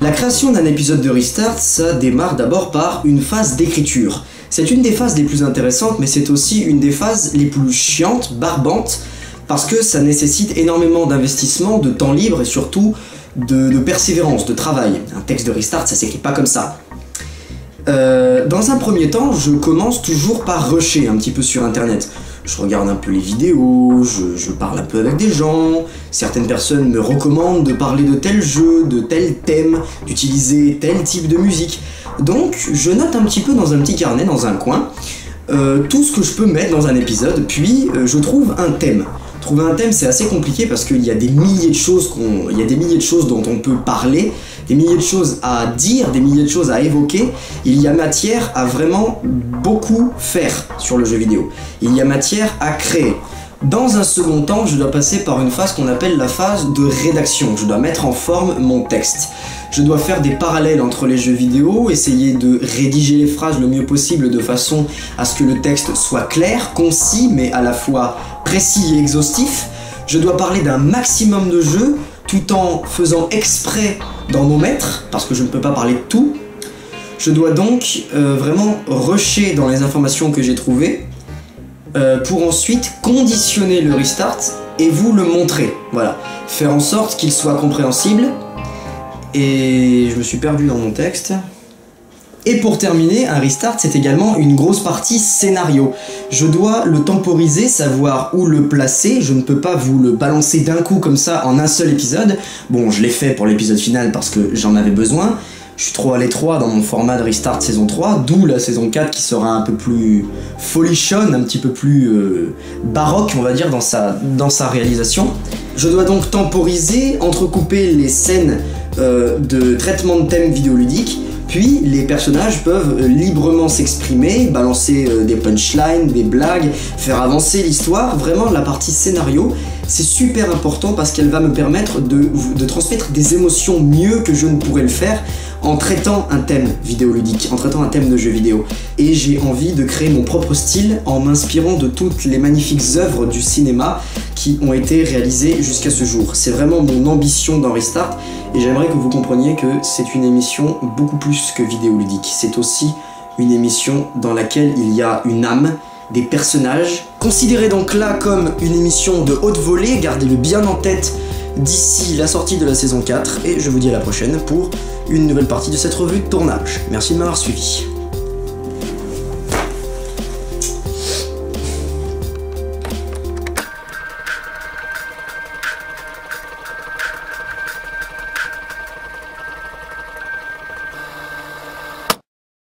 La création d'un épisode de Restart, ça démarre d'abord par une phase d'écriture. C'est une des phases les plus intéressantes, mais c'est aussi une des phases les plus chiantes, barbantes, parce que ça nécessite énormément d'investissement, de temps libre et surtout de persévérance, de travail. Un texte de Restart, ça s'écrit pas comme ça. Dans un premier temps, je commence toujours par rusher un petit peu sur internet. Je regarde un peu les vidéos, je parle un peu avec des gens, certaines personnes me recommandent de parler de tel jeu, de tel thème, d'utiliser tel type de musique. Donc je note un petit peu dans un petit carnet, dans un coin, tout ce que je peux mettre dans un épisode, puis je trouve un thème. Trouver un thème, c'est assez compliqué parce qu'il y a des milliers de choses dont on peut parler, des milliers de choses à dire, des milliers de choses à évoquer. Il y a matière à vraiment beaucoup faire sur le jeu vidéo. Il y a matière à créer. Dans un second temps, je dois passer par une phase qu'on appelle la phase de rédaction. Je dois mettre en forme mon texte. Je dois faire des parallèles entre les jeux vidéo, essayer de rédiger les phrases le mieux possible de façon à ce que le texte soit clair, concis, mais à la fois précis et exhaustif. Je dois parler d'un maximum de jeux, tout en faisant exprès d'en omettre, parce que je ne peux pas parler de tout. Je dois donc vraiment rusher dans les informations que j'ai trouvées, pour ensuite conditionner le Restart et vous le montrer. Voilà, faire en sorte qu'il soit compréhensible. Et je me suis perdu dans mon texte. Et pour terminer, un Restart, c'est également une grosse partie scénario. Je dois le temporiser, savoir où le placer, je ne peux pas vous le balancer d'un coup comme ça en un seul épisode. Bon, je l'ai fait pour l'épisode final parce que j'en avais besoin. Je suis trop à l'étroit dans mon format de Restart saison 3, d'où la saison 4 qui sera un peu plus folichonne, un petit peu plus baroque, on va dire, dans sa réalisation. Je dois donc temporiser, entrecouper les scènes de traitement de thèmes vidéoludiques, puis les personnages peuvent librement s'exprimer, balancer des punchlines, des blagues, faire avancer l'histoire. Vraiment, la partie scénario, c'est super important parce qu'elle va me permettre de transmettre des émotions mieux que je ne pourrais le faire en traitant un thème vidéoludique, en traitant un thème de jeu vidéo. Et j'ai envie de créer mon propre style en m'inspirant de toutes les magnifiques œuvres du cinéma qui ont été réalisées jusqu'à ce jour. C'est vraiment mon ambition dans Restart et j'aimerais que vous compreniez que c'est une émission beaucoup plus que vidéoludique. C'est aussi une émission dans laquelle il y a une âme, des personnages. Considérez donc là comme une émission de haute volée, gardez-le bien en tête d'ici la sortie de la saison 4 et je vous dis à la prochaine pour une nouvelle partie de cette revue de tournage. Merci de m'avoir suivi.